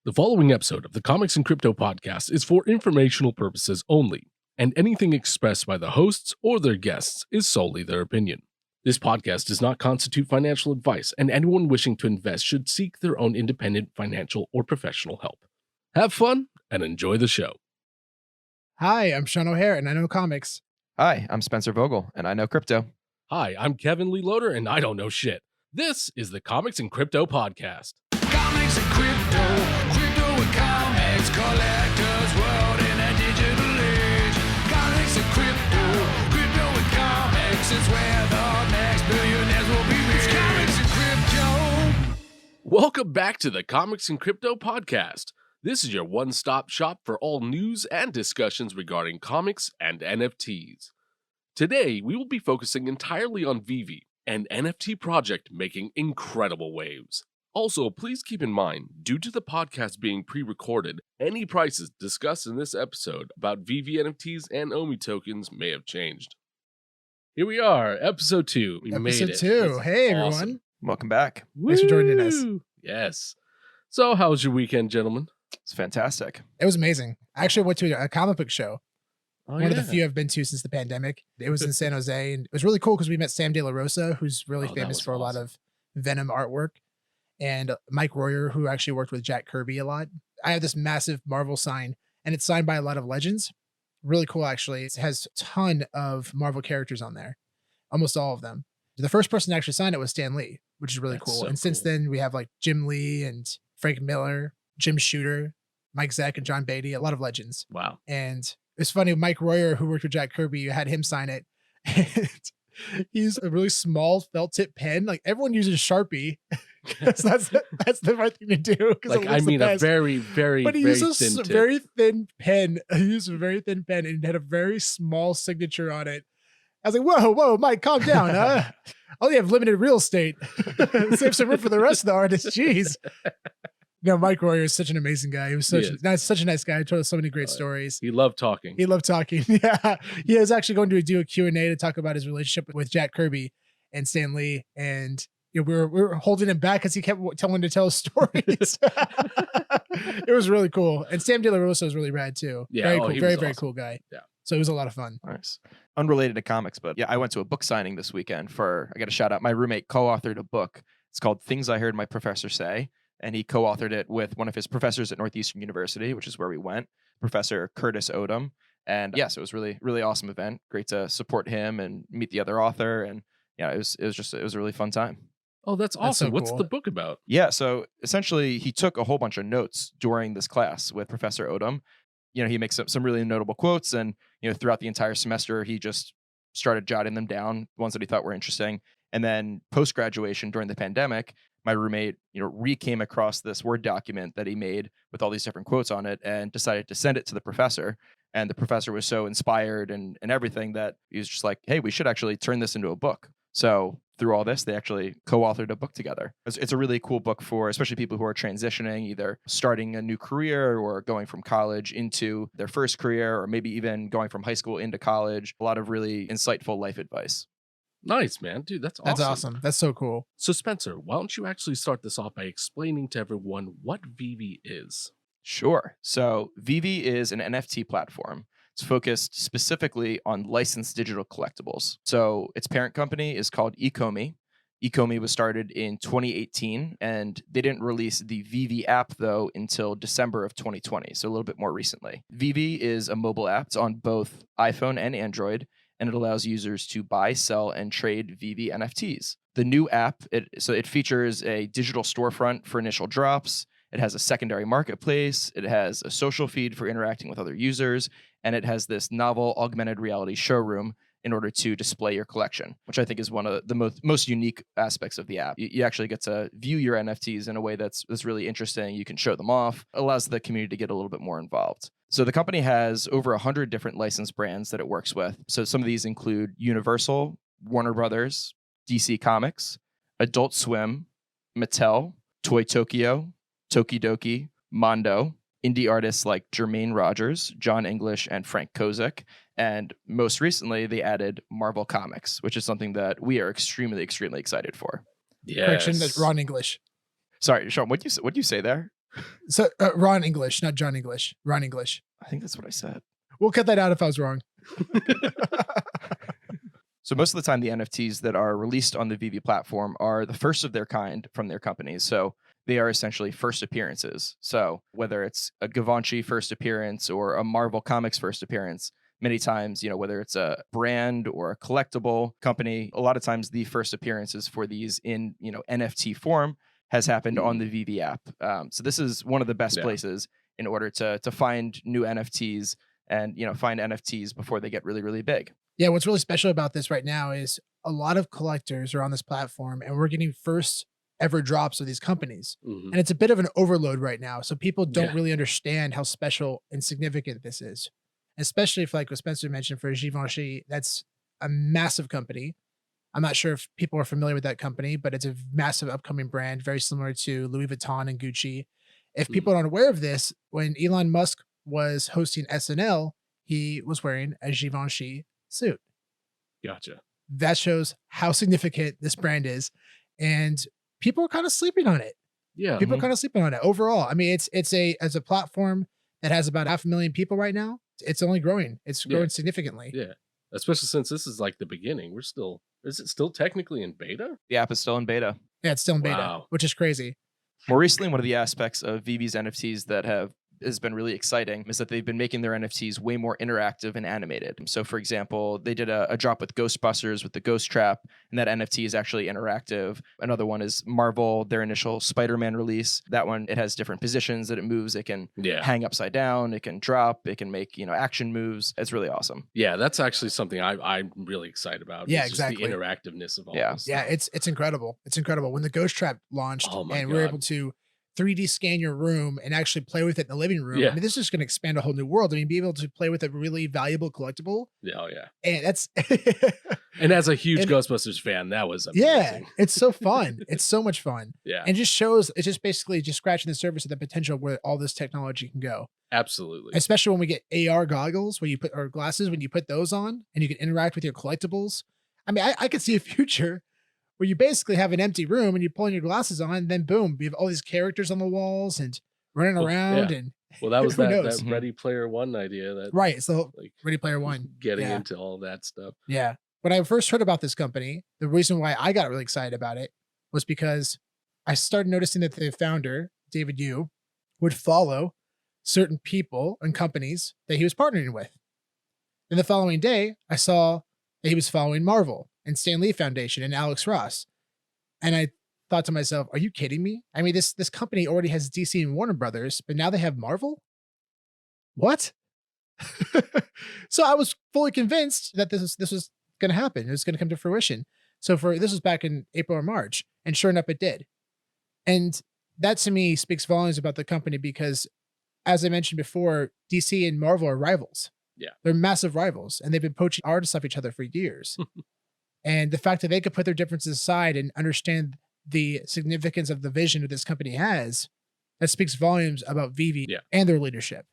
The following episode of the Comics and Crypto podcast is for informational purposes only, and anything expressed by the hosts or their guests is solely their opinion. This podcast does not constitute financial advice, and anyone wishing to invest should seek their own independent financial or professional help. Have fun and enjoy the show. Hi, I'm Sean O'Hare, and I know comics. Hi, I'm Spencer Vogel, and I know crypto. Hi, I'm Kevin Lee Loader, and I don't know shit. This is the Comics and Crypto podcast. Comics and crypto, crypto and comics, collectors world in a digital age. Comics and crypto, crypto and comics, it's where the next billionaires will be rich. Comics and crypto. Welcome back to the Comics and Crypto podcast. This is your one-stop shop for all news and discussions regarding comics and NFTs. Today, we will be focusing entirely on VeVe, an NFT project making incredible waves. Also, please keep in mind, due to the podcast being pre-recorded, any prices discussed in this episode about VeVe NFTs and OMI tokens may have changed. Here we are, episode 2. We made it. Episode 2. Hey, awesome. everyone. Welcome back. Thanks for joining us. Woo! Yes. So, how was your weekend, gentlemen? It's fantastic. It was amazing. I actually went to a comic book show. Oh, One of the few I've been to since the pandemic. It was in San Jose, and it was really cool because we met Sam De La Rosa, who's really famous for a lot of Venom artwork, and Mike Royer, who actually worked with Jack Kirby a lot. I have this massive Marvel sign, and it's signed by a lot of legends. Really cool, actually. It has a ton of Marvel characters on there, almost all of them. The first person to actually sign it was Stan Lee, which is really That's cool. so And since cool. then, we have like Jim Lee and Frank Miller, Jim Shooter, Mike Zeck, and John Beatty, a lot of legends. Wow. And it's funny, Mike Royer, who worked with Jack Kirby, you had him sign it. And he used a really small felt tip pen. Like everyone uses Sharpie. So that's the right thing to do. Like, I mean, a very, very, But he very used thin a tip. very thin pen. He used a very thin pen and it had a very small signature on it. I was like, whoa, Mike, calm down. Huh? I only have limited real estate. Save some room for the rest of the artists. Jeez. No, Mike Royer is such an amazing guy. He was such a nice guy. He told us so many great stories. He loved talking. He loved talking. Yeah. He was actually going to do a Q&A to talk about his relationship with Jack Kirby and Stan Lee. And we were holding him back because he kept telling to tell stories. It was really cool. And Sam De La Rosa was really rad too. Yeah, very cool. he Very, was very awesome. cool guy. Yeah. So it was a lot of fun. Nice. Unrelated to comics, but yeah, I went to a book signing this weekend I got a shout out. My roommate co-authored a book. It's called Things I Heard My Professor Say. And he co-authored it with one of his professors at Northeastern University, which is where we went, Professor Curtis Odom. And yes, it was really, really awesome event. Great to support him and meet the other author. And yeah, it was a really fun time. Oh, that's awesome. That's so What's cool. the book about? Yeah, so essentially he took a whole bunch of notes during this class with Professor Odom. You know, he makes some really notable quotes, and you know, throughout the entire semester, he just started jotting them down, ones that he thought were interesting. And then post-graduation during the pandemic, my roommate, came across this Word document that he made with all these different quotes on it and decided to send it to the professor. And the professor was so inspired and everything that he was just like, hey, we should actually turn this into a book. So through all this, they actually co-authored a book together. It's a really cool book for especially people who are transitioning, either starting a new career or going from college into their first career, or maybe even going from high school into college. A lot of really insightful life advice. Nice, man. Dude, that's awesome. That's awesome. That's so cool. So, Spencer, why don't you actually start this off by explaining to everyone what VeVe is? Sure. So VeVe is an NFT platform. It's focused specifically on licensed digital collectibles. So its parent company is called ECOMI. ECOMI was started in 2018, and they didn't release the VeVe app, though, until December of 2020, so a little bit more recently. VeVe is a mobile app. It's on both iPhone and Android, and it allows users to buy, sell, and trade VeVe NFTs. The new app, it features a digital storefront for initial drops. It has a secondary marketplace. It has a social feed for interacting with other users, and it has this novel augmented reality showroom in order to display your collection, which I think is one of the most unique aspects of the app. You actually get to view your NFTs in a way that's really interesting. You can show them off. It allows the community to get a little bit more involved. So the company has over 100 different licensed brands that it works with. So some of these include Universal, Warner Brothers, DC Comics, Adult Swim, Mattel, Toy Tokyo, Tokidoki, Mondo, indie artists like Jermaine Rogers, John English, and Frank Kozik. And most recently, they added Marvel Comics, which is something that we are extremely, extremely excited for. Yes. Correction, that's Ron English. Sorry, Sean, what'd you say there? So Ron English, not John English. Ron English. I think that's what I said. We'll cut that out if I was wrong. So most of the time, the NFTs that are released on the VeVe platform are the first of their kind from their companies. So they are essentially first appearances. So whether it's a Givenchy first appearance or a Marvel Comics first appearance, many times, whether it's a brand or a collectible company, a lot of times the first appearances for these in, NFT form has happened on the VeVe app. So this is one of the best places in order to find new NFTs and, find NFTs before they get really, really big. Yeah, what's really special about this right now is a lot of collectors are on this platform and we're getting first ever drops of these companies. And it's a bit of an overload right now. So people don't really understand how special and significant this is. Especially if, like what Spencer mentioned, for Givenchy, that's a massive company. I'm not sure if people are familiar with that company, but it's a massive upcoming brand, very similar to Louis Vuitton and Gucci. If people aren't aware of this, when Elon Musk was hosting SNL, he was wearing a Givenchy suit. Gotcha. That shows how significant this brand is. And people are kind of sleeping on it. Yeah. People are kind of sleeping on it overall. I mean, it's a platform that has about 500,000 people right now. It's only growing. It's growing significantly. Yeah. Especially since this is like the beginning. Is it still technically in beta? The app is still in beta. Yeah, it's still in beta, which is crazy. More recently, one of the aspects of VeVe's NFTs that has been really exciting is that they've been making their NFTs way more interactive and animated. So for example, they did a drop with Ghostbusters with the Ghost Trap, and that NFT is actually interactive. Another one is Marvel, their initial Spider-Man release. That one, it has different positions that it moves. It can hang upside down, it can drop, it can make, action moves. It's really awesome. Yeah, that's actually something I'm really excited about. Yeah, it's exactly. The interactiveness of all this. Yeah, it's incredible. It's incredible. When the Ghost Trap launched and we're able to 3D scan your room and actually play with it in the living room. I mean, this is going to expand a whole new world. I mean, be able to play with a really valuable collectible. Oh yeah. And that's and as a huge Ghostbusters fan, that was amazing. Yeah, it's so fun. It's so much fun. Yeah. And just shows, it's just basically just scratching the surface of the potential where all this technology can go. Absolutely. Especially when we get AR goggles, or glasses, when you put those on and you can interact with your collectibles. I mean, I could see a future where you basically have an empty room and you pull your glasses on, and then boom, you have all these characters on the walls and running around. And that was that Ready Player One idea. That So like Ready Player One, getting into all that stuff. Yeah. When I first heard about this company, the reason why I got really excited about it was because I started noticing that the founder, David Yu, would follow certain people and companies that he was partnering with. Then the following day, I saw that he was following Marvel and Stan Lee Foundation and Alex Ross. And I thought to myself, are you kidding me? I mean, this company already has DC and Warner Brothers, but now they have Marvel? What? So I was fully convinced that this was going to happen. It was going to come to fruition. So this was back in April or March, and sure enough, it did. And that to me speaks volumes about the company because, as I mentioned before, DC and Marvel are rivals. Yeah. They're massive rivals, and they've been poaching artists off each other for years. And the fact that they could put their differences aside and understand the significance of the vision that this company has, that speaks volumes about VeVe and their leadership.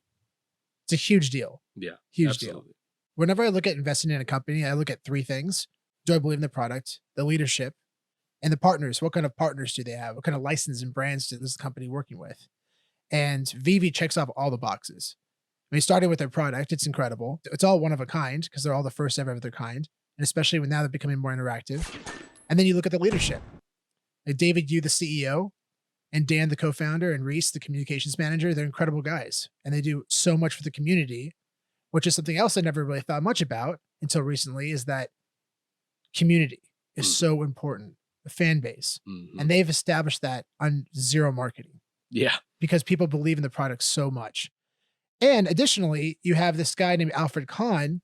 It's a huge deal. Yeah. Huge deal. Whenever I look at investing in a company, I look at three things. Do I believe in the product, the leadership, and the partners? What kind of partners do they have? What kind of license and brands is this company working with? And VeVe checks off all the boxes. I mean, starting with their product, it's incredible. It's all one of a kind because they're all the first ever of their kind. And especially when now they're becoming more interactive. And then you look at the leadership. Like David Yu, the CEO, and Dan, the co-founder, and Reese, the communications manager, they're incredible guys. And they do so much for the community, which is something else I never really thought much about until recently, is that community is so important, the fan base. And they've established that on zero marketing. Yeah. Because people believe in the product so much. And additionally, you have this guy named Alfred Kahn,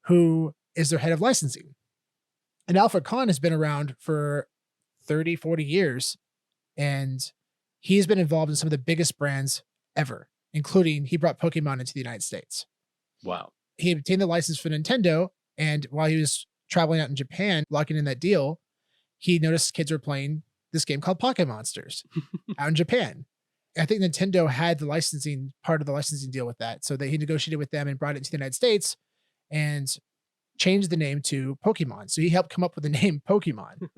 who is their head of licensing. And Alfred Kahn has been around for 30, 40 years. And he's been involved in some of the biggest brands ever, including he brought Pokemon into the United States. Wow. He obtained the license for Nintendo. And while he was traveling out in Japan, locking in that deal, he noticed kids were playing this game called Pocket Monsters out in Japan. I think Nintendo had the licensing, part of the licensing deal with that. So he negotiated with them and brought it to the United States and changed the name to Pokemon. So he helped come up with the name Pokemon.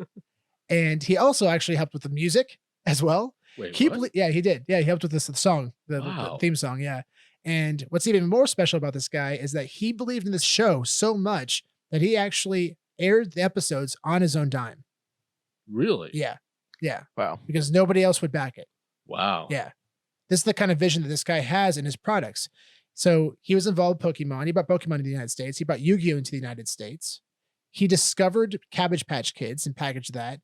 And he also actually helped with the music as well. Wait, He what? yeah, he did. Yeah, he helped with the song, the Wow. theme song. Yeah. And what's even more special about this guy is that he believed in this show so much that he actually aired the episodes on his own dime. Really? Yeah. Yeah. Wow. Because nobody else would back it. Wow. Yeah. This is the kind of vision that this guy has in his products. So he was involved with Pokemon. He brought Pokemon to the United States. He brought Yu-Gi-Oh! Into the United States. He discovered Cabbage Patch Kids and packaged that.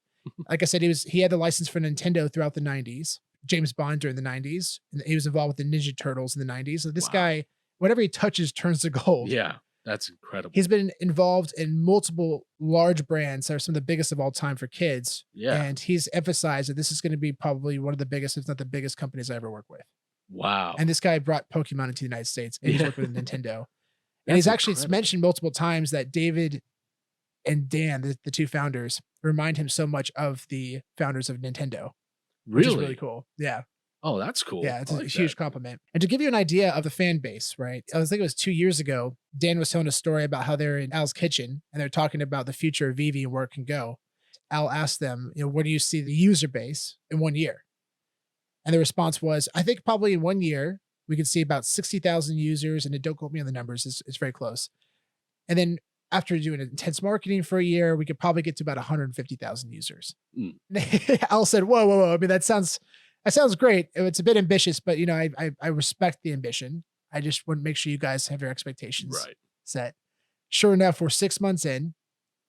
Like I said, he had the license for Nintendo throughout the 90s. James Bond during the 90s. And he was involved with the Ninja Turtles in the 90s. So this guy, whatever he touches turns to gold. Yeah, that's incredible. He's been involved in multiple large brands that are some of the biggest of all time for kids. Yeah. And he's emphasized that this is going to be probably one of the biggest, if not the biggest companies I ever work with. Wow. And this guy brought Pokemon into the United States and he's worked with Nintendo. And That's he's actually incredible. mentioned multiple times that David and Dan, the two founders, remind him so much of the founders of Nintendo. Which is really cool. Yeah. Oh, that's cool. Yeah, it's I a like huge that. compliment. And to give you an idea of the fan base, right? I think it was 2 years ago, Dan was telling a story about how they're in Al's kitchen and they're talking about the future of VeVe and where it can go. Al asked them, where do you see the user base in 1 year? And the response was, I think probably in 1 year, we could see about 60,000 users. And don't quote me on the numbers, it's very close. And then after doing intense marketing for a year, we could probably get to about 150,000 users. Al said, whoa. I mean, that sounds great. It's a bit ambitious, but I respect the ambition. I just want to make sure you guys have your expectations set. Sure enough, we're 6 months in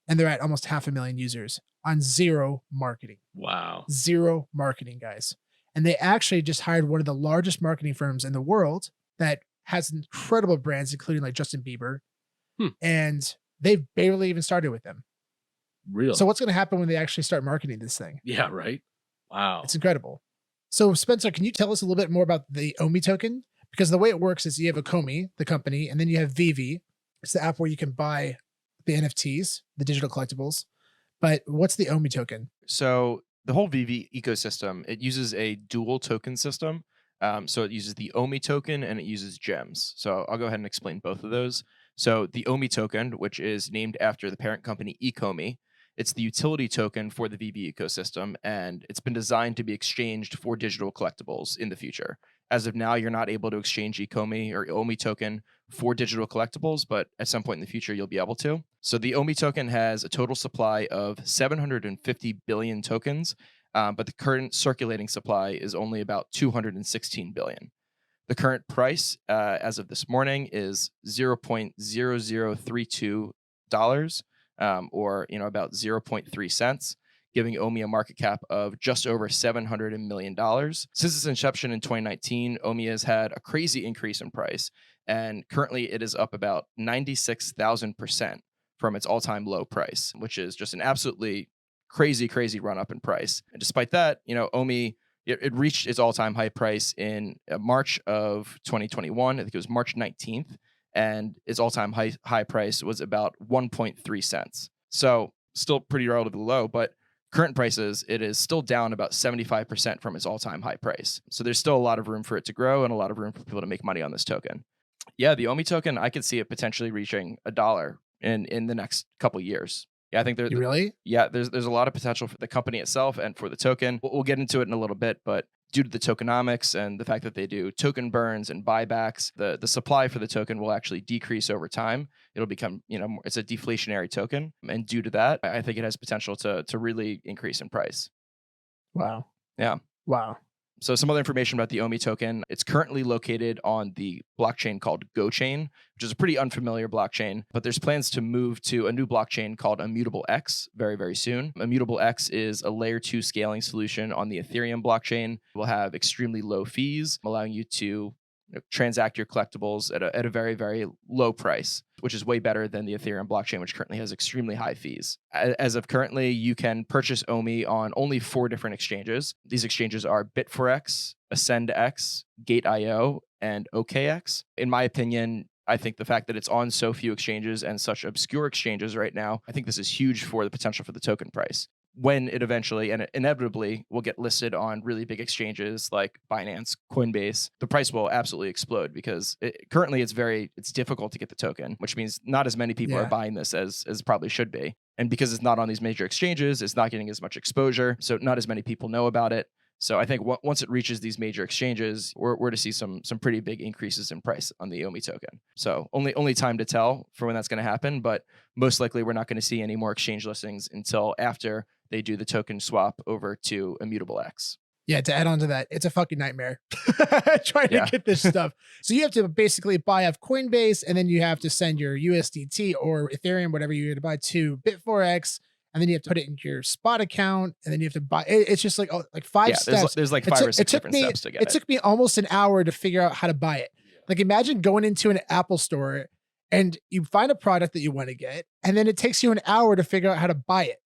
and they're at almost 500,000 users on zero marketing. Wow. Zero marketing, guys. And they actually just hired one of the largest marketing firms in the world that has incredible brands, including like Justin Bieber. And they've barely even started with them. Really? So what's going to happen when they actually start marketing this thing? Yeah, right? Wow. It's incredible. So Spencer, can you tell us a little bit more about the OMI token? Because the way it works is you have ECOMI, the company, and then you have VeVe. It's the app where you can buy the NFTs, the digital collectibles. But what's the OMI token? So the whole VeVe ecosystem, it uses a dual token system. So it uses the OMI token and it uses gems. So I'll go ahead and explain both of those. So the OMI token, which is named after the parent company ECOMI, it's the utility token for the VeVe ecosystem, and it's been designed to be exchanged for digital collectibles in the future. As of now, you're not able to exchange ECOMI or OMI token for digital collectibles, but at some point in the future, you'll be able to. So the OMI token has a total supply of 750 billion tokens, but the current circulating supply is only about 216 billion. The current price as of this morning is $0.0032, or about 0.3 cents, giving OMI a market cap of just over $700 million. Since its inception in 2019, OMI has had a crazy increase in price, and currently it is up about 96,000% from its all-time low price, which is just an absolutely crazy run up in price. And despite that, OMI, it reached its all-time high price in March of 2021. I think it was March 19th. And its all-time high price was about 1.3 cents. So still pretty relatively low, but current prices, it is still down about 75% from its all-time high price. So there's still a lot of room for it to grow and a lot of room for people to make money on this token. Yeah, the OMI token, I could see it potentially reaching $1 in the next couple years. Yeah, I think there's really? Yeah, there's a lot of potential for the company itself and for the token. We'll get into it in a little bit, but due to the tokenomics and the fact that they do token burns and buybacks, the supply for the token will actually decrease over time. It'll become, it's a deflationary token. And due to that, I think it has potential to really increase in price. Wow. Yeah. Wow. So some other information about the OMI token. It's currently located on the blockchain called GoChain, which is a pretty unfamiliar blockchain, but there's plans to move to a new blockchain called Immutable X very, very soon. Immutable X is a layer 2 scaling solution on the Ethereum blockchain. It will have extremely low fees, allowing you to transact your collectibles at a very, very low price, which is way better than the Ethereum blockchain, which currently has extremely high fees. As of currently, you can purchase OMI on only 4 different exchanges. These exchanges are Bit4X, AscendX, Gate.io, and OKX. In my opinion, I think the fact that it's on so few exchanges and such obscure exchanges right now, I think this is huge for the potential for the token price. When it eventually and inevitably will get listed on really big exchanges like Binance, Coinbase, the price will absolutely explode because currently it's difficult to get the token, which means not as many people are buying this as probably should be. And because it's not on these major exchanges, it's not getting as much exposure. So not as many people know about it. So I think once it reaches these major exchanges, we're to see some pretty big increases in price on the ECOMI token. So only time to tell for when that's going to happen, but most likely we're not going to see any more exchange listings until after they do the token swap over to Immutable X. Yeah, to add on to that, it's a fucking nightmare trying to get this stuff. So you have to basically buy off Coinbase, and then you have to send your USDT or Ethereum, whatever you're going to buy, to Bit4X, and then you have to put it into your spot account, and then you have to buy. It's just like 5 steps. There's like 5 or 6 different steps to get it. It took me almost an hour to figure out how to buy it. Like imagine going into an Apple store and you find a product that you want to get, and then it takes you an hour to figure out how to buy it.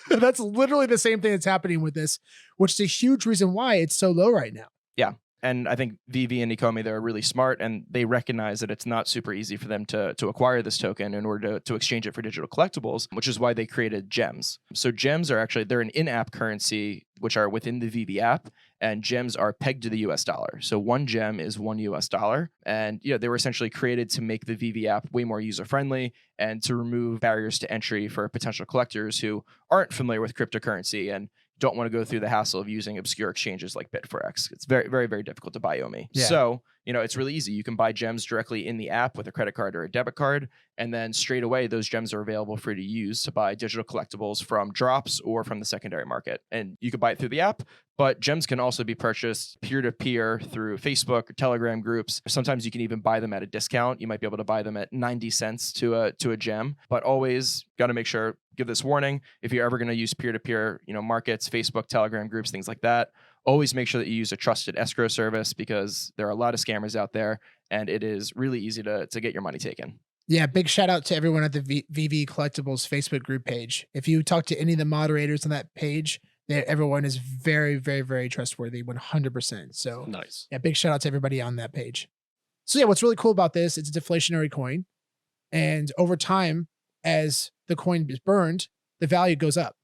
That's literally the same thing that's happening with this, which is a huge reason why it's so low right now. Yeah. And I think VeVe and ECOMI, they're really smart, and they recognize that it's not super easy for them to acquire this token in order to exchange it for digital collectibles, which is why they created gems. So gems are actually, they're an in-app currency, which are within the VeVe app, and gems are pegged to the US dollar. So one gem is $1. And they were essentially created to make the VeVe app way more user-friendly and to remove barriers to entry for potential collectors who aren't familiar with cryptocurrency and don't want to go through the hassle of using obscure exchanges like Bit4X. It's very, very, very difficult to buy ECOMI. Yeah. So, it's really easy. You can buy gems directly in the app with a credit card or a debit card, and then straight away, those gems are available for you to use to buy digital collectibles from drops or from the secondary market. And you can buy it through the app, but gems can also be purchased peer-to-peer through Facebook or Telegram groups. Sometimes you can even buy them at a discount. You might be able to buy them at 90 cents to a gem, but always got to make sure, give this warning, if you're ever going to use peer-to-peer, markets, Facebook, Telegram groups, things like that, always make sure that you use a trusted escrow service because there are a lot of scammers out there and it is really easy to get your money taken. Yeah, big shout out to everyone at the VeVe Collectibles Facebook group page. If you talk to any of the moderators on that page, everyone is very, very, very trustworthy, 100%. So nice. Yeah, big shout out to everybody on that page. So yeah, what's really cool about this, it's a deflationary coin. And over time, as the coin is burned, the value goes up.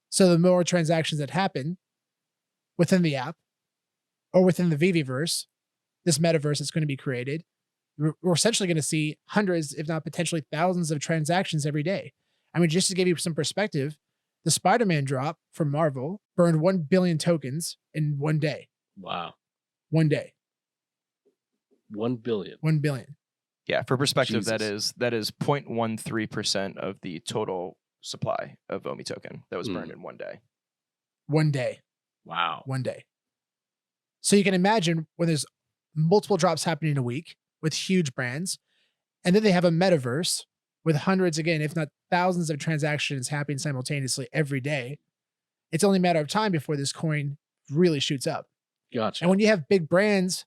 So the more transactions that happen within the app or within the VeVeverse, this metaverse that's going to be created, we're essentially going to see hundreds, if not potentially thousands of transactions every day. I mean, just to give you some perspective, the Spider-Man drop from Marvel burned 1 billion tokens in one day. Wow. One day. 1 billion. 1 billion. Yeah, for perspective, Jesus. that is 0.13% of the total supply of ECOMI token that was burned in one day. One day. Wow. One day. So you can imagine when there's multiple drops happening a week with huge brands, and then they have a metaverse with hundreds, again, if not thousands of transactions happening simultaneously every day. It's only a matter of time before this coin really shoots up. Gotcha. And when you have big brands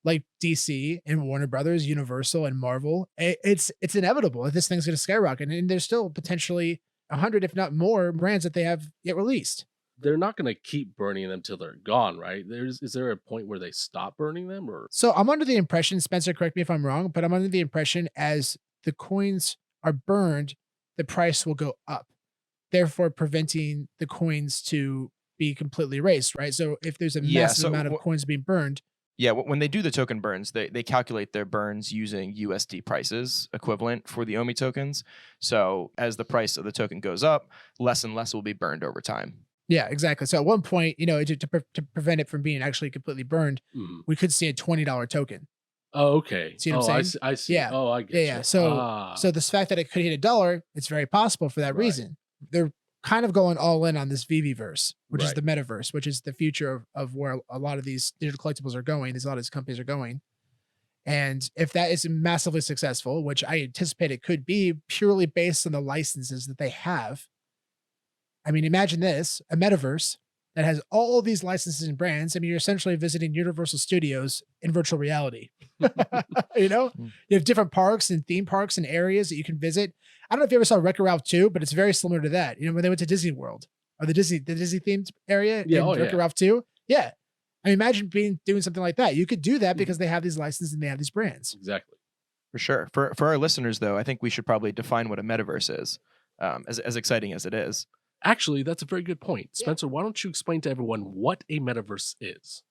like DC and Warner Brothers, Universal and Marvel, it's inevitable that this thing's going to skyrocket. And there's still potentially 100, if not more, brands that they have yet released. They're not going to keep burning them till they're gone, right? Is there a point where they stop burning them, or? So I'm under the impression, Spencer, correct me if I'm wrong, but I'm under the impression as the coins are burned, the price will go up, therefore preventing the coins to be completely erased, right? So if there's a massive amount of coins being burned. Yeah, when they do the token burns, they calculate their burns using USD prices equivalent for the ECOMI tokens. So as the price of the token goes up, less and less will be burned over time. Yeah, exactly. So at one point, to prevent it from being actually completely burned, we could see a $20 token. Oh, okay. See what I'm saying? I see. Yeah. Oh, I get Yeah. you. So the fact that it could hit $1, it's very possible for that reason. They're kind of going all in on this VeVeverse, which is the metaverse, which is the future of where a lot of these digital collectibles are going, a lot of these companies are going. And if that is massively successful, which I anticipate it could be purely based on the licenses that they have. I mean, imagine this, a metaverse that has all these licenses and brands. I mean, you're essentially visiting Universal Studios in virtual reality. You have different parks and theme parks and areas that you can visit. I don't know if you ever saw Wreck-It Ralph 2, but it's very similar to that. When they went to Disney World or the Disney themed area in Wreck-It Ralph 2. Yeah. I mean, imagine doing something like that. You could do that because they have these licenses and they have these brands. Exactly. For sure. For our listeners, though, I think we should probably define what a metaverse is, as exciting as it is. Actually, that's a very good point. Spencer, why don't you explain to everyone what a metaverse is?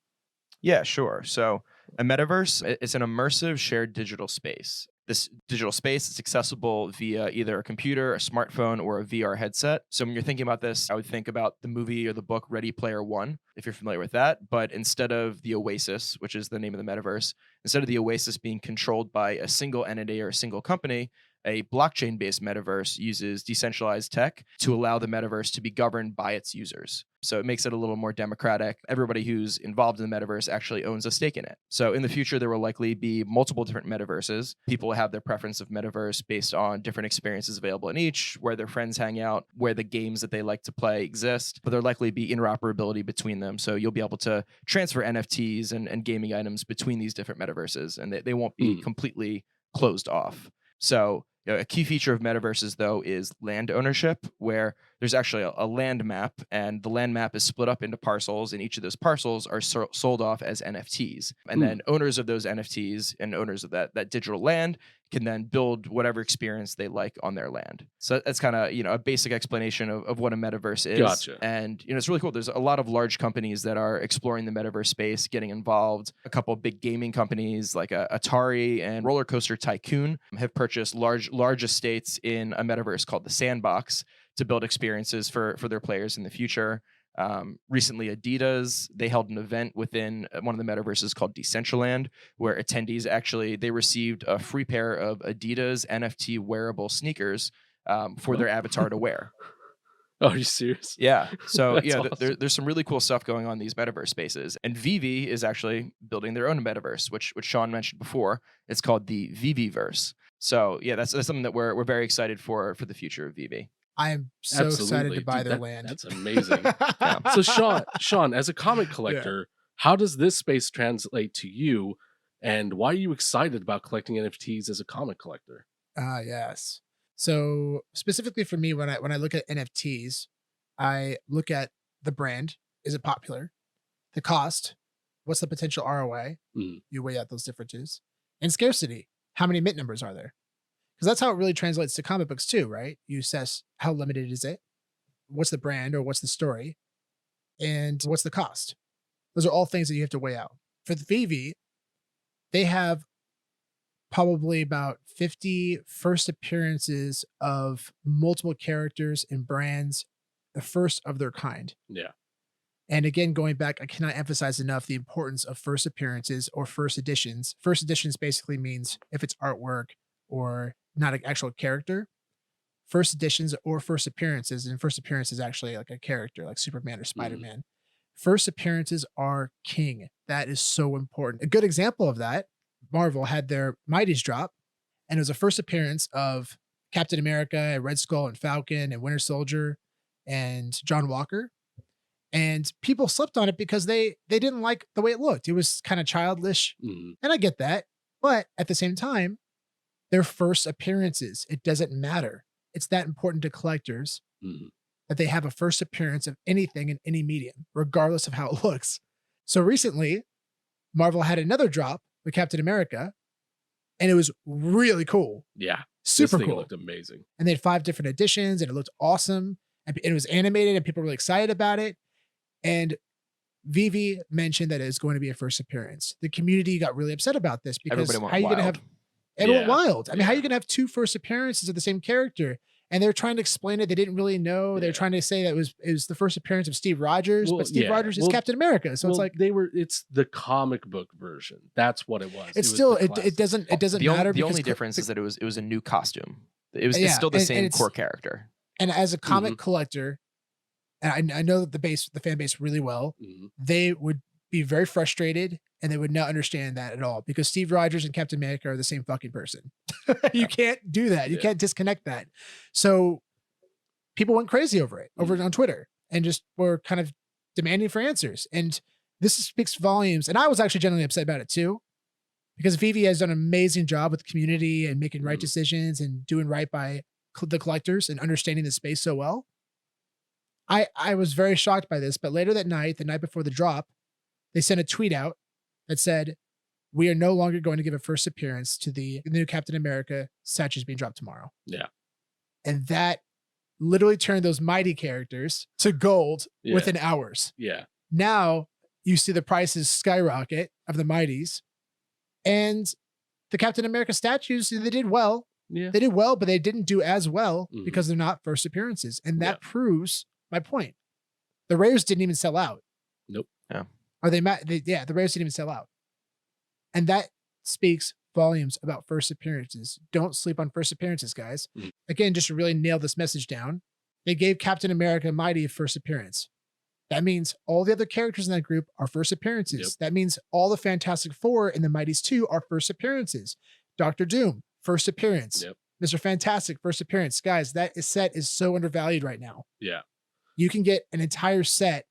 Yeah, sure. So a metaverse is an immersive shared digital space. this digital space. It's accessible via either a computer, a smartphone, or a VR headset. So when you're thinking about this, I would think about the movie or the book Ready Player One, if you're familiar with that. But instead of the Oasis, which is the name of the metaverse, instead of the Oasis being controlled by a single entity or a single company, a blockchain-based metaverse uses decentralized tech to allow the metaverse to be governed by its users. So it makes it a little more democratic. Everybody who's involved in the metaverse actually owns a stake in it. So in the future, there will likely be multiple different metaverses. People will have their preference of metaverse based on different experiences available in each, where their friends hang out, where the games that they like to play exist, but there'll likely be interoperability between them. So you'll be able to transfer NFTs and gaming items between these different metaverses, and they won't be completely closed off. So a key feature of metaverses, though, is land ownership, where there's actually a land map, and the land map is split up into parcels, and each of those parcels are sold off as NFTs. And then owners of those NFTs and owners of that digital land can then build whatever experience they like on their land. So that's kind of, a basic explanation of what a metaverse is. Gotcha. And, it's really cool. There's a lot of large companies that are exploring the metaverse space, getting involved. A couple of big gaming companies like Atari and Roller Coaster Tycoon have purchased large estates in a metaverse called the Sandbox to build experiences for their players in the future. Recently, Adidas, they held an event within one of the metaverses called Decentraland, where attendees they received a free pair of Adidas NFT wearable sneakers for their avatar to wear. Oh, are you serious? Yeah. So Awesome. there's some really cool stuff going on in these metaverse spaces. And VeVe is actually building their own metaverse, which Sean mentioned before. It's called the VeVeverse. So yeah, that's something that we're very excited for the future of VeVe. I am so excited to buy their land. That's amazing. So Sean, as a comic collector, how does this space translate to you, and why are you excited about collecting NFTs as a comic collector? Yes. So specifically for me, when I look at NFTs, I look at the brand. Is it popular? The cost. What's the potential ROI? You weigh out those differences. And scarcity. How many mint numbers are there? Because that's how it really translates to comic books too, right? You assess how limited is it? What's the brand or what's the story? And what's the cost? Those are all things that you have to weigh out. For the VeVe, they have probably about 50 first appearances of multiple characters and brands, the first of their kind. Yeah. And again, going back, I cannot emphasize enough the importance of first appearances or first editions. First editions basically means if it's artwork or not an actual character. First editions or first appearances, and first appearance is actually like a character like Superman or Spider-Man. First appearances are king. That is so important. A good example of that, Marvel had their Mighties drop, and it was a first appearance of Captain America and Red Skull and Falcon and Winter Soldier and John Walker. And people slept on it because they didn't like the way it looked. It was kind of childish. And I get that. But at the same time, their first appearances, it doesn't matter. It's that important to collectors that they have a first appearance of anything in any medium, regardless of how it looks. So recently, Marvel had another drop with Captain America, and it was really cool. Yeah. Super this thing cool. looked amazing. And they had 5 different editions, and it looked awesome. And it was animated, and people were really excited about it. And VeVe mentioned that it is going to be a first appearance. The community got really upset about this because how are you going to have everyone wild? I mean, how are you going to have 2 first appearances of the same character? And they're trying to explain it. They didn't really know. They're trying to say that it was the first appearance of Steve Rogers, but Steve Rogers is Captain America. So it's like it's the comic book version. That's what it was. It's still it doesn't matter. The only difference is that it was a new costume. It's still the same core character. And as a comic collector, and I know the fan base really well, they would be very frustrated and they would not understand that at all because Steve Rogers and Captain America are the same fucking person. You can't do that. You can't disconnect that. So people went crazy over it on Twitter and just were kind of demanding for answers. And this speaks volumes. And I was actually genuinely upset about it too, because VeVe has done an amazing job with the community and making right decisions and doing right by the collectors and understanding the space so well. I was very shocked by this, but later that night, the night before the drop, they sent a tweet out that said, "We are no longer going to give a first appearance to the new Captain America statues being dropped tomorrow." Yeah. And that literally turned those mighty characters to gold within hours. Yeah. Now you see the prices skyrocket of the mighties. And the Captain America statues, they did well. Yeah. They did well, but they didn't do as well Mhm. because they're not first appearances. And that proves my point. The rares didn't even sell out. Nope. Yeah. Are they yeah, the rares didn't even sell out. And that speaks volumes about first appearances. Don't sleep on first appearances, guys. Mhm. Again, just to really nail this message down, they gave Captain America Mighty a first appearance. That means all the other characters in that group are first appearances. Yep. That means all the Fantastic Four and the Mighties 2 are first appearances. Doctor Doom, first appearance. Yep. Mr. Fantastic, first appearance. Guys, that set is so undervalued right now. Yeah. You can get an entire set,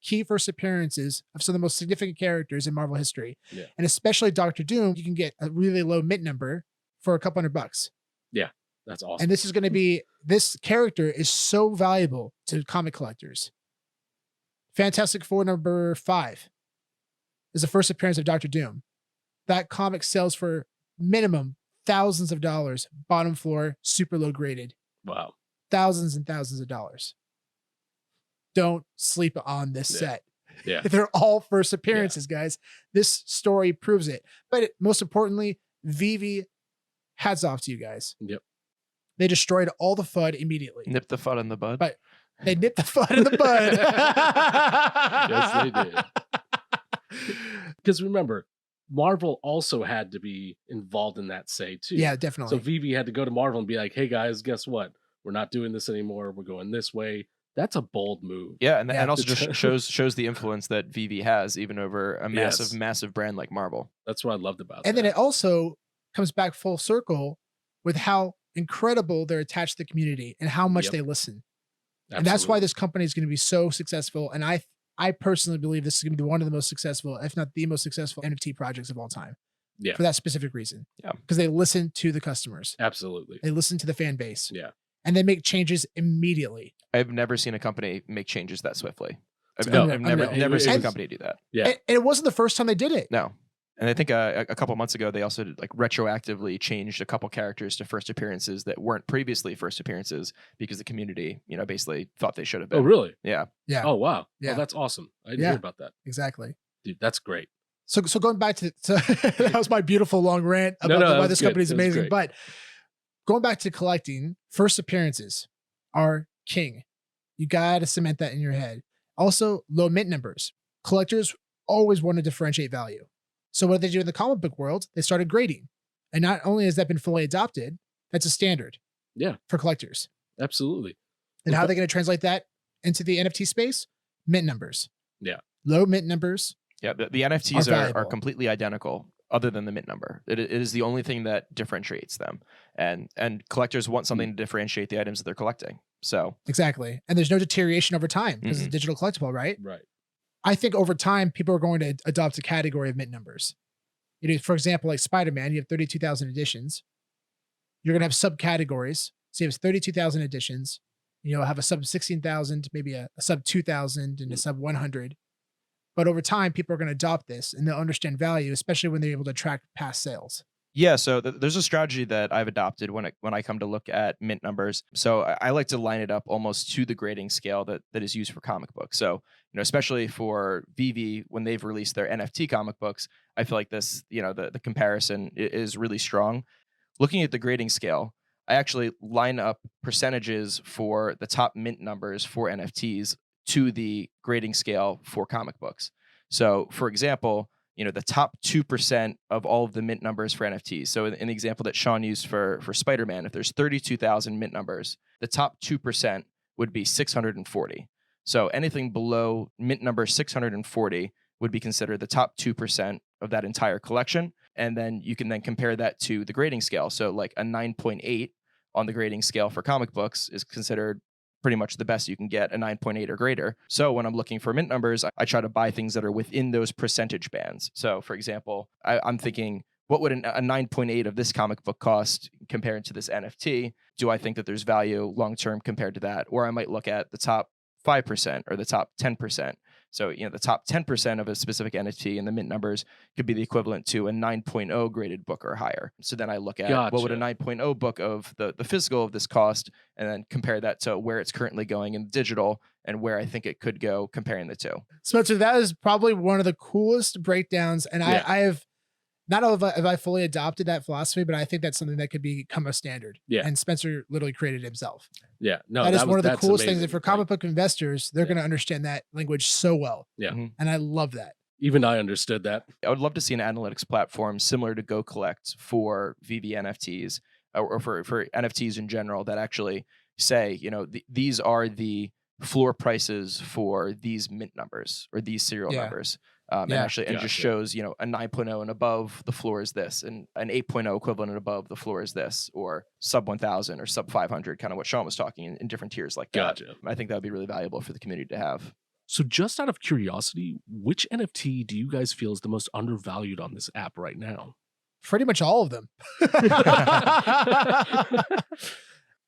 key first appearances of some of the most significant characters in Marvel history. Yeah. And especially Doctor Doom, you can get a really low mint number for a couple $100. Yeah. That's awesome. And this is going to be, this character is so valuable to comic collectors. Fantastic Four number 5 is the first appearance of Doctor Doom. That comic sells for minimum thousands of dollars, bottom floor, super low graded, Wow. thousands and thousands of dollars. Don't sleep on this set. Yeah. They're all first appearances, guys. This story proves it. But most importantly, VeVe, hats off to you guys. Yep. They destroyed all the FUD immediately. Nip the FUD in the bud. But they nipped the FUD in the bud. Yes, they did. Because remember, Marvel also had to be involved in that say too. Yeah, definitely. So VeVe had to go to Marvel and be like, hey guys, guess what? We're not doing this anymore. We're going this way. That's a bold move. Yeah, and Yeah. also just shows the influence that VeVe has even over a massive brand like Marvel. That's what I loved about And that. then it also comes back full circle with how incredible they're attached to the community and how much Yep. they listen. And that's why this company is going to be so successful. And I personally believe this is going to be one of the most successful, if not the most successful NFT projects of all time. Yeah. For that specific reason. Yeah. Because they listen to the customers. Absolutely. They listen to the fan base. Yeah. And they make changes immediately. I've never seen a company make changes that swiftly. I've No, never seen a it's- company do that. Yeah. And it wasn't the first time they did it. No. And I think a couple months ago, they also like retroactively changed a couple characters to first appearances that weren't previously first appearances because the community, basically thought they should have been. Oh, really? Yeah. Yeah. Oh, wow. Yeah. Oh, that's awesome. I didn't Yeah. hear about that. Exactly. Dude, that's great. So going back to that was my beautiful long rant about that why was this good. company is That was amazing. great. But going back to collecting, first appearances are king. You got to cement that in your head. Also, low mint numbers. Collectors always want to differentiate value. So what did they do in the comic book world? They started grading. And not only has that been fully adopted, that's a standard. Yeah. For collectors. Absolutely. And Well, how are they going to translate that into the NFT space? Mint numbers. Yeah. Low mint numbers. Yeah. The NFTs Are are valuable. completely identical other than the mint number. It is the only thing that differentiates them. And collectors want something to differentiate the items that they're collecting. So Exactly. And there's no deterioration over time because it's a digital collectible, right? Right. I think over time, people are going to adopt a category of mint numbers. For example, like Spider-Man, you have 32,000 editions. You're going to have subcategories. So you have 32,000 editions. You'll have a sub 16,000, maybe a sub 2,000 and a sub 100. But over time, people are going to adopt this and they'll understand value, especially when they're able to track past sales. yeah, so there's a strategy that I've adopted when I come to look at mint numbers. So I like to line it up almost to the grading scale that is used for comic books. So especially for VeVe when they've released their NFT comic books, I feel like this the comparison is really strong. Looking at the grading scale, I actually line up percentages for the top mint numbers for NFTs to the grading scale for comic books. So, for example, the top 2% of all of the mint numbers for NFTs. So, in the example that Sean used for Spider-Man, if there's 32,000 mint numbers, the top 2% would be 640. So, anything below mint number 640 would be considered the top 2% of that entire collection. And then you can then compare that to the grading scale. So, like a 9.8 on the grading scale for comic books is considered pretty much the best you can get, a 9.8 or greater. So when I'm looking for mint numbers, I try to buy things that are within those percentage bands. So for example, I'm thinking, what would a 9.8 of this comic book cost compared to this NFT? Do I think that there's value long-term compared to that? Or I might look at the top 5% or the top 10%. So, the top 10% of a specific NFT and the mint numbers could be the equivalent to a 9.0 graded book or higher. So then I look at what would a 9.0 book of the physical of this cost, and then compare that to where it's currently going in digital and where I think it could go comparing the two. Spencer, that is probably one of the coolest breakdowns. And Yeah. I have Not know if I fully adopted that philosophy, but I think that's something that could become a standard. Yeah. And Spencer literally created it himself. Yeah. No, that is one of the that's coolest things. amazing. And for comic book investors, they're going to understand that language so well. Yeah. Mhm. And I love that. Even I understood that. I would love to see an analytics platform similar to Go Collect for VeVe NFTs or for NFTs in general that actually say, you know, these are the floor prices for these mint numbers or these serial numbers. And actually, and it just shows, you know, a 9.0 and above the floor is this, and an 8.0 equivalent and above the floor is this, or sub 1000 or sub 500, kind of what Sean was talking in different tiers like that. Gotcha. I think that would be really valuable for the community to have. So just out of curiosity, which NFT do you guys feel is the most undervalued on this app right now? Pretty much all of them.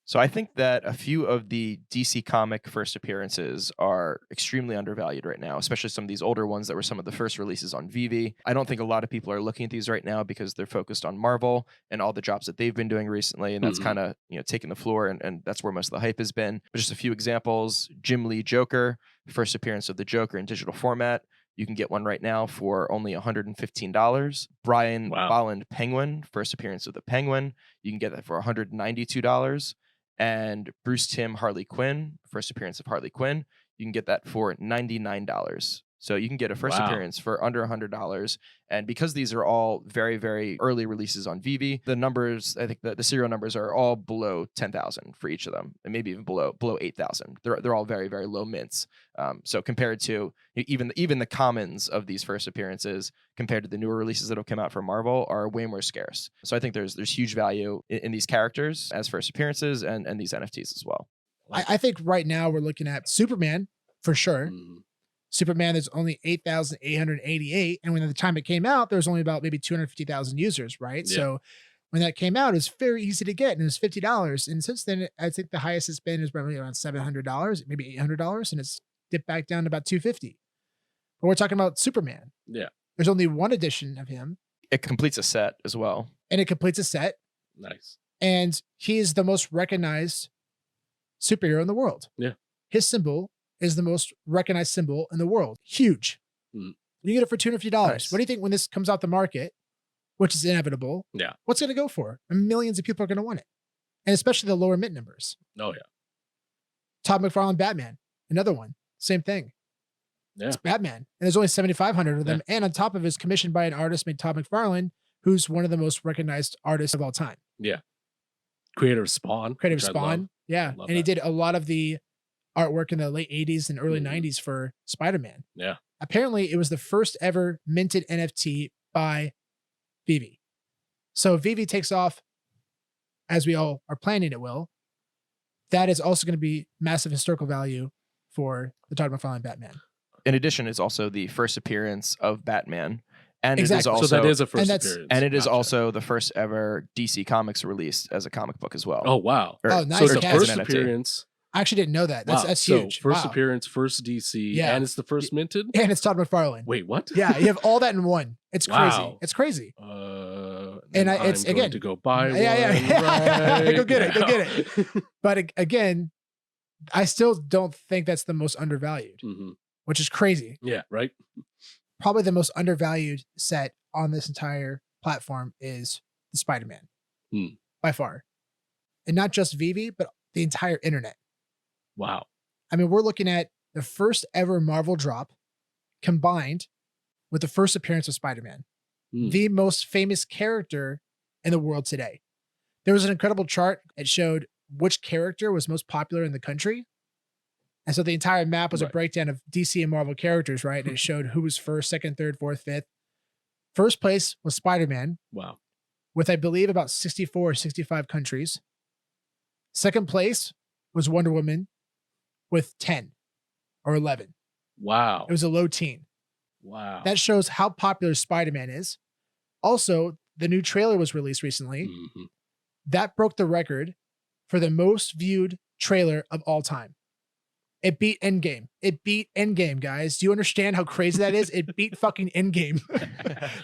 So I think that a few of the DC comic first appearances are extremely undervalued right now, especially some of these older ones that were some of the first releases on VeVe. I don't think a lot of people are looking at these right now because they're focused on Marvel and all the drops that they've been doing recently, and that's kind of, you know, taking the floor, and that's where most of the hype has been. But just a few examples: Jim Lee Joker, first appearance of the Joker in digital format. You can get one right now for only $115. Brian Bolland Penguin, first appearance of the Penguin. You can get that for $192. And Bruce Timm Harley Quinn, first appearance of Harley Quinn, you can get that for $99. So you can get a first appearance for under $100. And because these are all very, very early releases on VeVe, the numbers, I think the serial numbers are all below 10,000 for each of them, and maybe even below 8,000. They're all very, very low mints. So compared to even the commons of these first appearances, compared to the newer releases that will come out for Marvel, are way more scarce. So I think there's huge value in these characters as first appearances and these NFTs as well. I think right now we're looking at Superman for sure. Superman, there's only 8,888. And when the time it came out, there was only about maybe 250,000 users, right? Yeah. So when that came out, it was very easy to get, and it was $50. And since then, I think the highest it's been is probably around $700, maybe $800, and it's dipped back down to about $250. But we're talking about Superman. Yeah. There's only one edition of him. It completes a set as well. And it completes a set. Nice. And he is the most recognized superhero in the world. Yeah. His symbol is the most recognized symbol in the world. Huge. You get it for $250. Nice. What do you think when this comes out the market, which is inevitable? Yeah. What's it going to go for? And millions of people are going to want it. And especially the lower mint numbers. Oh, yeah. Todd McFarlane Batman, another one. Same thing. Yeah. It's Batman. And there's only 7,500 of them. And on top of it, it's commissioned by an artist named Todd McFarlane, who's one of the most recognized artists of all time. Yeah. Creator of Spawn. Creative which I Spawn. love. Yeah. Love And he that. did a lot of the artwork in the late 80s and early 90s for Spider-Man. Yeah. Apparently, it was the first ever minted NFT by VeVe. So VeVe takes off as we all are planning it will. That is also going to be massive historical value for the Todd McFarlane Batman. In addition, it's also the first appearance of Batman. And Exactly. it is also So that is a first and that's- appearance. and it is Gotcha. also the first ever DC Comics released as a comic book as well. Oh, wow. Or- Oh, nice. So Nice the catch. first as an NFT. appearance. I actually didn't know that. That's Wow. that's So huge. first Wow. appearance, first DC, Yeah. and it's the first minted? And it's Todd McFarlane. Wait, what? Yeah, you have all that in one. It's crazy. Wow. It's crazy. And it's I'm going again to go buy one. Yeah. Right Go get it. Go get now. But again, I still don't think that's the most undervalued, which is crazy. Yeah, right? Probably the most undervalued set on this entire platform is the Spider-Man by far. And not just VeVe, but the entire internet. Wow. I mean, we're looking at the first ever Marvel drop combined with the first appearance of Spider-Man, the most famous character in the world today. There was an incredible chart. It showed which character was most popular in the country. And so the entire map was a breakdown of DC and Marvel characters, right? And it showed who was first, second, third, fourth, fifth. First place was Spider-Man. Wow. With, I believe, about 64 or 65 countries. Second place was Wonder Woman with 10 or 11. Wow. It was a low teen. Wow. That shows how popular Spider-Man is. Also, the new trailer was released recently. That broke the record for the most viewed trailer of all time. It beat Endgame. It beat Endgame, guys. Do you understand how crazy that is? It beat fucking Endgame.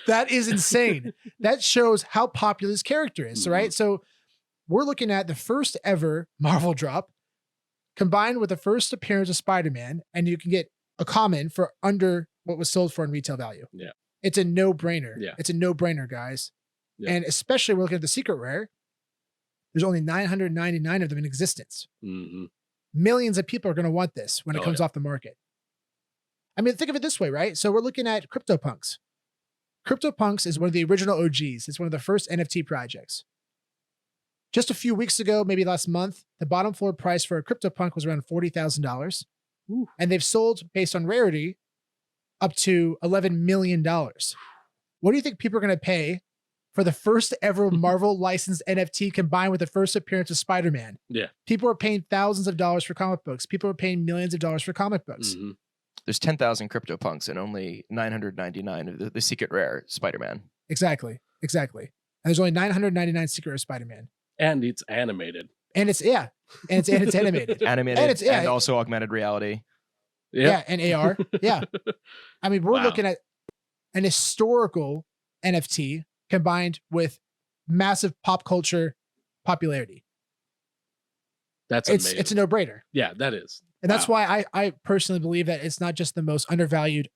That is insane. That shows how popular this character is, right? So we're looking at the first ever Marvel drop combined with the first appearance of Spider-Man, and you can get a common for under what was sold for in retail value. Yeah. It's a no-brainer. Yeah. It's a no-brainer, guys. Yeah. And especially we're looking at the secret rare. There's only 999 of them in existence. Mm-hmm. Millions of people are going to want this when it comes yeah. off the market. I mean, think of it this way, right? So we're looking at CryptoPunks. CryptoPunks is one of the original OGs. It's one of the first NFT projects. Just a few weeks ago, maybe last month, the bottom floor price for a CryptoPunk was around $40,000. And they've sold, based on rarity, up to $11 million. What do you think people are going to pay for the first ever Marvel licensed NFT combined with the first appearance of Spider-Man? Yeah. People are paying thousands of dollars for comic books. People are paying millions of dollars for comic books. Mm-hmm. There's 10,000 CryptoPunks and only 999 of the secret rare Spider-Man. Exactly. And there's only 999 secret rare Spider-Man. And it's animated. And it's animated. Animated and also augmented reality. Yeah, and AR. Yeah. I mean, we're looking at an historical NFT combined with massive pop culture popularity. That's amazing. It's a no-brainer. Yeah, that is. And that's why I personally believe that it's not just the most undervalued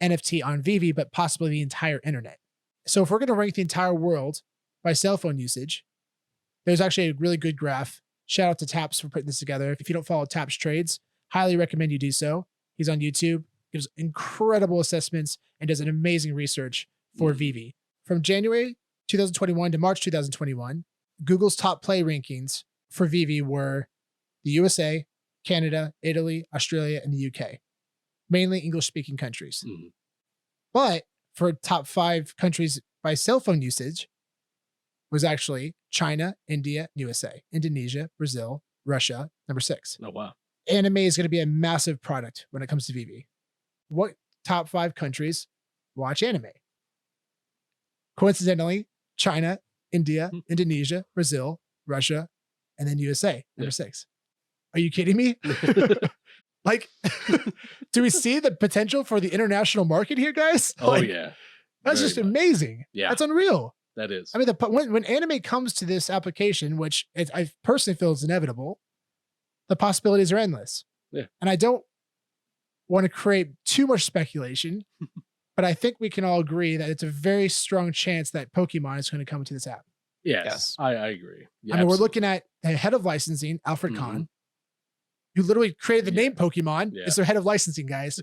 NFT on VeVe, but possibly the entire internet. So if we're going to rank the entire world by cell phone usage, there's actually a really good graph. Shout out to Taps for putting this together. If you don't follow Taps Trades, highly recommend you do so. He's on YouTube, gives incredible assessments, and does an amazing research for VeVe. From January 2021 to March 2021, Google's top play rankings for VeVe were the USA, Canada, Italy, Australia, and the UK, mainly English-speaking countries. Mm-hmm. But for top 5 countries by cell phone usage was actually China, India, USA, Indonesia, Brazil, Russia, number 6. Oh, wow. Anime is going to be a massive product when it comes to VeVe. What top 5 countries watch anime? Coincidentally, China, India, Indonesia, Brazil, Russia, and then USA, number 6. Are you kidding me? Like, do we see the potential for the international market here, guys? Oh, like, yeah. That's Very just much. amazing. Yeah. That's unreal. That is. I mean, when anime comes to this application, which I personally feel is inevitable, the possibilities are endless. Yeah. And I don't want to create too much speculation, but I think we can all agree that it's a very strong chance that Pokemon is going to come to this app. Yes. I agree. Yeah, I mean, we're looking at the head of licensing, Alfred Kahn, who literally created the name Pokemon. Yeah. Is their head of licensing, guys.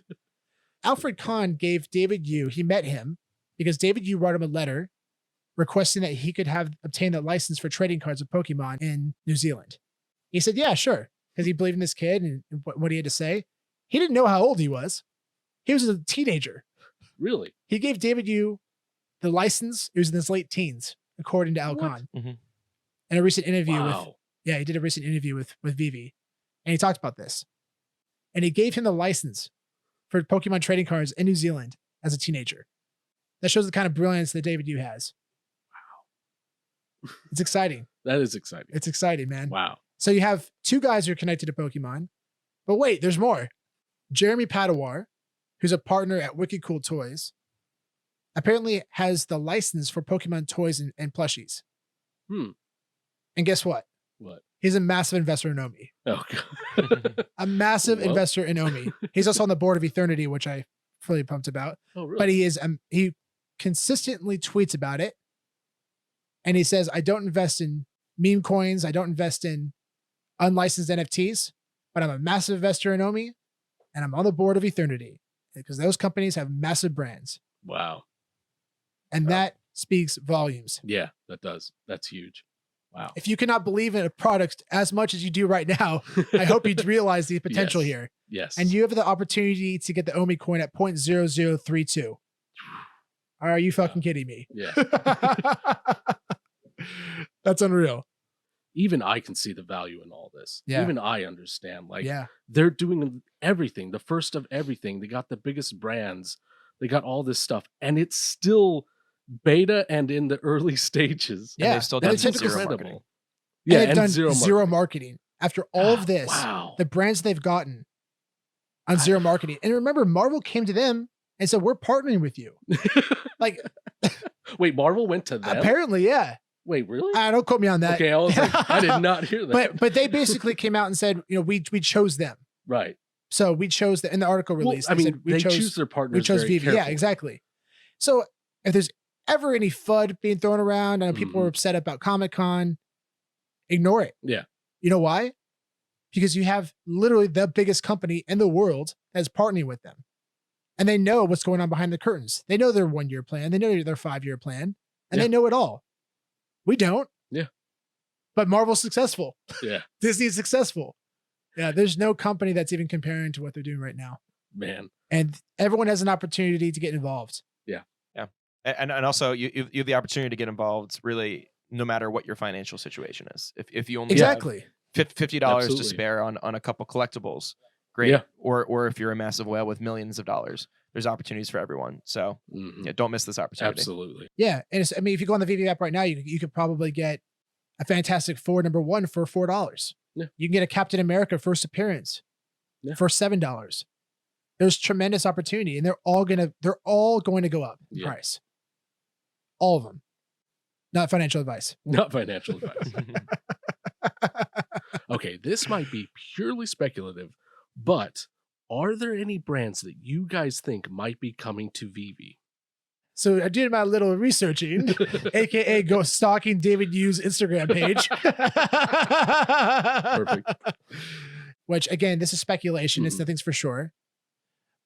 Alfred Kahn gave David Yu, he met him because David Yu wrote him a letter requesting that he could obtain the license for trading cards of Pokemon in New Zealand. He said, yeah, sure. Because he believed in this kid and what he had to say. He didn't know how old he was. He was a teenager. Really? He gave David Yu the license. He was in his late teens, according to Al Kahn. Mm-hmm. In a recent interview Wow. he did a recent interview with VeVe. And he talked about this. And he gave him the license for Pokemon trading cards in New Zealand as a teenager. That shows the kind of brilliance that David Yu has. Wow. It's exciting. That is exciting. It's exciting, man. Wow. So you have 2 guys who are connected to Pokemon. But wait, there's more. Jeremy Padawar, who's a partner at Wicked Cool Toys, apparently has the license for Pokemon toys and plushies. And guess what? What? He's a massive investor in Omi. Oh, God. A massive Well. investor in Omi. He's also on the board of Eternity, which I fully pumped about. Oh, really? But he consistently tweets about it. And he says, I don't invest in meme coins. I don't invest in unlicensed NFTs, but I'm a massive investor in Omi and I'm on the board of Eternity because those companies have massive brands. Wow. And Wow. that speaks volumes. Yeah, that does. That's huge. Wow. If you cannot believe in a product as much as you do right now, I hope you realize the potential Yes. here. Yes. And you have the opportunity to get the Omi coin at 0.0032. Are you fucking kidding me? Yeah. That's unreal. Even I can see the value in all this. Yeah. Even I understand. Like, Yeah. they're doing everything, the first of everything. They got the biggest brands. They got all this stuff. And it's still beta and in the early stages. And they've still And done it's zero typical- marketing. Yeah, and they've done zero zero marketing. marketing. After all of this, Wow. the brands they've gotten on zero marketing. And remember, Marvel came to them and said, we're partnering with you. Like, Wait, Marvel went to them? apparently, yeah. Wait, really? Don't quote me on that. Okay, I was like, I did not hear that. But they basically came out and said, we chose them. Right. So we chose in the article Well, release. I mean, said, they choose their partners. we chose very VeVe. Yeah, carefully. exactly. So if there's ever any FUD being thrown around, I know people are upset about Comic-Con, ignore it. Yeah. You know why? Because you have literally the biggest company in the world that's partnering with them. And they know what's going on behind the curtains. They know their 1-year plan. They know their 5-year plan. And they know it all. We don't. Yeah. But Marvel's successful. Yeah. Disney's successful. Yeah, there's no company that's even comparing to what they're doing right now. Man. And everyone has an opportunity to get involved. Yeah. And also you have the opportunity to get involved really no matter what your financial situation is. If you only exactly have $50 Absolutely. to spare on a couple collectibles, great. Yeah. Or if you're a massive whale with millions of dollars, there's opportunities for everyone. So don't miss this opportunity. Absolutely. Yeah. And I mean, if you go on the VeVe app right now, you could probably get a Fantastic Four #1 for $4. Yeah. You can get a Captain America first appearance for $7. There's tremendous opportunity, and they're all going to go up in price. All of them. Not financial advice. Not financial advice. Okay, this might be purely speculative, but are there any brands that you guys think might be coming to VeVe? So I did my little researching, aka go stalking David Yu's Instagram page. Perfect. Which again, this is speculation. It's nothing's for sure,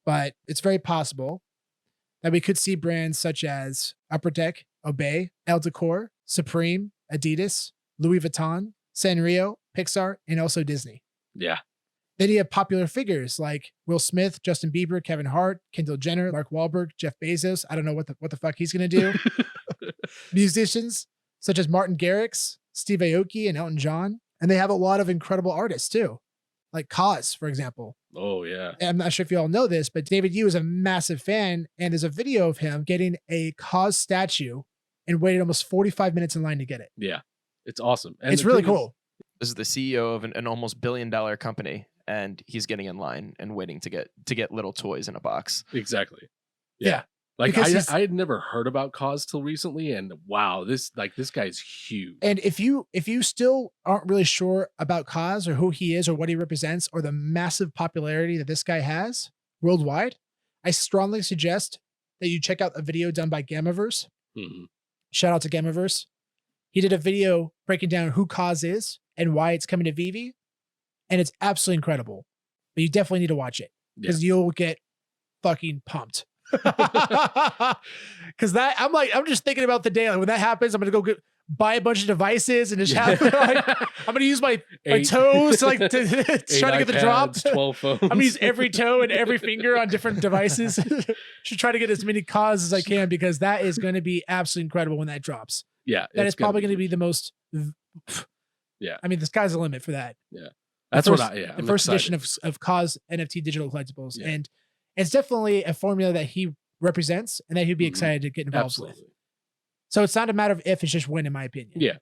but it's very possible that we could see brands such as Upper Deck, Obey, El Decor, Supreme, Adidas, Louis Vuitton, Sanrio, Pixar, and also Disney. Yeah. Then you have popular figures like Will Smith, Justin Bieber, Kevin Hart, Kendall Jenner, Mark Wahlberg, Jeff Bezos. I don't know what the fuck he's going to do. Musicians such as Martin Garrix, Steve Aoki, and Elton John. And they have a lot of incredible artists too, like KAWS, for example. Oh, yeah. I'm not sure if you all know this, but David Yu is a massive fan. And there's a video of him getting a KAWS statue and waited almost 45 minutes in line to get it. Yeah. It's awesome. And it's really cool. This is the CEO of an almost $1 billion company, and he's getting in line and waiting to get little toys in a box. Exactly. Yeah. Like I had never heard about KAWS till recently, and wow, this guy's huge. And if you still aren't really sure about KAWS or who he is or what he represents or the massive popularity that this guy has worldwide, I strongly suggest that you check out a video done by GAMMAVERSE. Shout out to GAMMAVERSE. He did a video breaking down who KAWS is and why it's coming to VeVe, and it's absolutely incredible. But you definitely need to watch it because you'll get fucking pumped. Because I'm just thinking about the day when that happens. I'm gonna go buy a bunch of devices and just have I'm gonna use my toes to try to get the drop. 12 phones. I'm gonna use every toe and every finger on different devices. Should try to get as many KAWS as I can because that is going to be absolutely incredible when that drops. Yeah, that is probably going to be the most. Yeah, I mean, the sky's the limit for that. Yeah, that's the first edition of KAWS NFT digital collectibles, and it's definitely a formula that he represents and that he'd be excited to get involved with. So it's not a matter of if, it's just when, in my opinion. Yeah.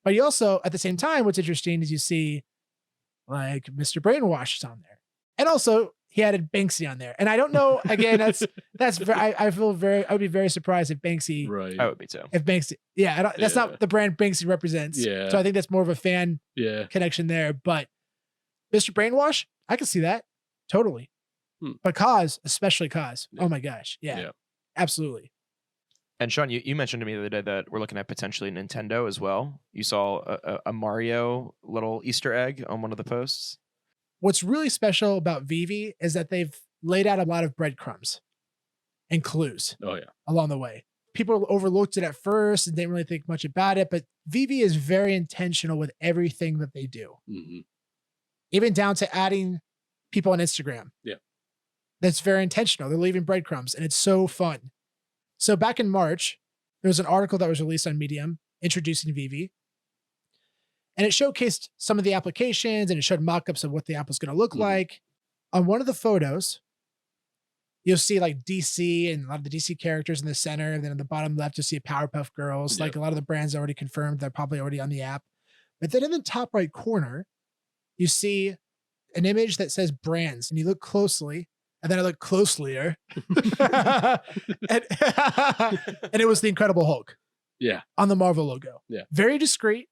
But you also, at the same time, what's interesting is you see like Mr. Brainwash is on there. And also he added Banksy on there. And I don't know, again, I would be very surprised if Banksy. Right. I would be too. If Banksy, that's not the brand Banksy represents. Yeah. So I think that's more of a fan connection there. But Mr. Brainwash, I can see that. Totally. But KAWS, especially KAWS. Oh my gosh. Yeah. Absolutely. And Sean, you mentioned to me the other day that we're looking at potentially Nintendo as well. You saw a Mario little Easter egg on one of the posts. What's really special about VeVe is that they've laid out a lot of breadcrumbs and clues along the way. People overlooked it at first and didn't really think much about it, but VeVe is very intentional with everything that they do. Even down to adding people on Instagram. Yeah. That's very intentional. They're leaving breadcrumbs and it's so fun. So back in March, there was an article that was released on Medium introducing VeVe. And it showcased some of the applications and it showed mock-ups of what the app was going to look like. On one of the photos, you'll see like DC and a lot of the DC characters in the center. And then on the bottom left, you'll see Powerpuff Girls. Like a lot of the brands already confirmed. They're probably already on the app. But then in the top right corner, you see an image that says brands. And you look closely. And then I looked closelier. and it was the Incredible Hulk. Yeah. On the Marvel logo. Yeah. Very discreet,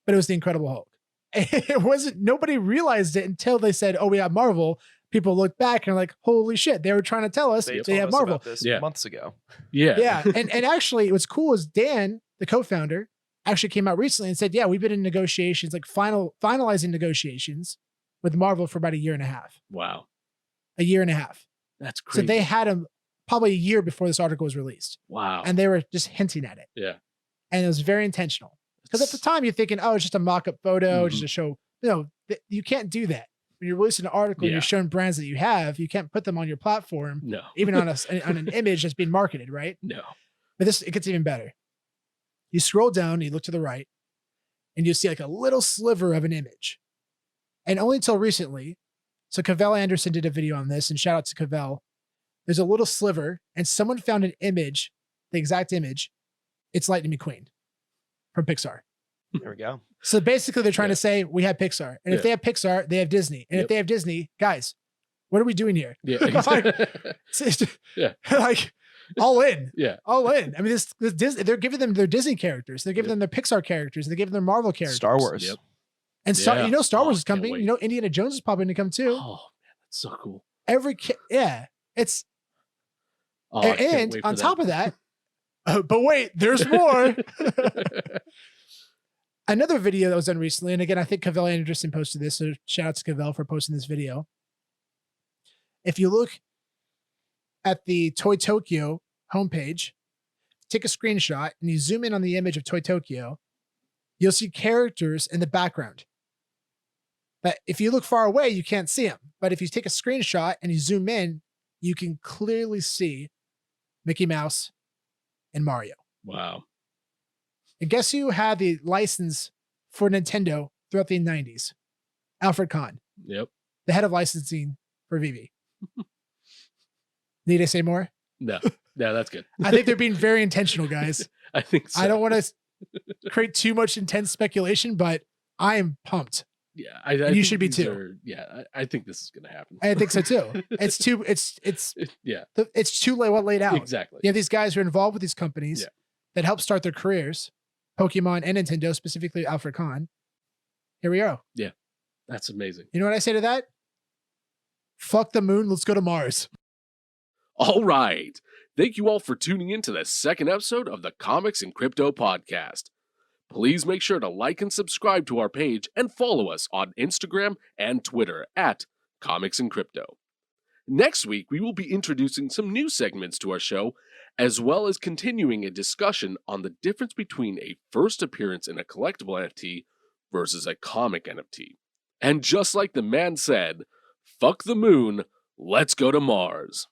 but it was the Incredible Hulk. It wasn't, nobody realized it until they said, oh, we have Marvel. people look back and are like, holy shit, they were trying to tell us they told have us Marvel. about this Yeah. months ago. Yeah. Yeah. And actually, what's cool is Dan, the co-founder, actually came out recently and said, yeah, we've been in negotiations, like finalizing negotiations with Marvel for about a year and a half. Wow. A year and a half. That's crazy. So they had him probably a year before this article was released. Wow. And they were just hinting at it. Yeah. And it was very intentional. Because at the time you're thinking, oh, it's just a mock-up photo, Mhm. just a show. No, you can't do that. When you're releasing an article and Yeah. you're showing brands that you have, you can't put them on your platform, No. even on an image that's being marketed, right? No. But it gets even better. You scroll down, and you look to the right, and you see like a little sliver of an image. And only until recently, so Cavell Anderson did a video on this, and shout out to Cavell. There's a little sliver, and someone found an image, the exact image. It's Lightning McQueen from Pixar. There we go. So basically, they're trying to say we have Pixar, and if they have Pixar, they have Disney, and if they have Disney, guys, what are we doing here? Yeah. Yeah. Like all in, Yeah. all in. I mean, this Disney, they're giving them their Disney characters, they're giving them their Pixar characters, they're giving them Marvel characters, Star Wars. Yep. and Yeah. you know, Star Oh, Wars is can't coming. wait. You know, Indiana Jones is probably going to come too. Oh man, that's so cool. It's Oh, I can't and wait on for top of that, but wait, there's more. that. Another video that was done recently, and again, I think Cavell Anderson posted this, so shout out to Cavell for posting this video. If you look at the Toy Tokyo homepage, take a screenshot, and you zoom in on the image of Toy Tokyo, you'll see characters in the background. But if you look far away, you can't see them. But if you take a screenshot and you zoom in, you can clearly see Mickey Mouse and Mario. Wow. And guess who had the license for Nintendo throughout the 90s? Alfred Kahn, Yep. the head of licensing for VeVe. Need I say more? No. No, that's good. I think they're being very intentional, guys. I think so. I don't want to create too much intense speculation, but I am pumped. Yeah. I you think should be these too. I think this is gonna happen. I think so too. It's Yeah. it's too laid out. Exactly. You have these guys who are involved with these companies Yeah. that help start their careers, Pokemon and Nintendo, specifically Alfred Kahn. Here we go. That's amazing. You know what I say to that? Fuck the moon. Let's go to Mars. All right. Thank you all for tuning in to the second episode of the Comics and Crypto podcast. Please make sure to like and subscribe to our page and follow us on Instagram and Twitter at Comics and Crypto. Next week, we will be introducing some new segments to our show, as well as continuing a discussion on the difference between a first appearance in a collectible NFT versus a comic NFT. And just like the man said, fuck the moon, let's go to Mars.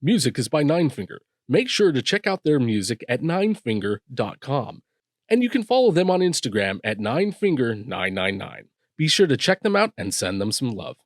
Music is by NineFinger. Make sure to check out their music at NineFinger.com. And you can follow them on Instagram at NineFinger999. Be sure to check them out and send them some love.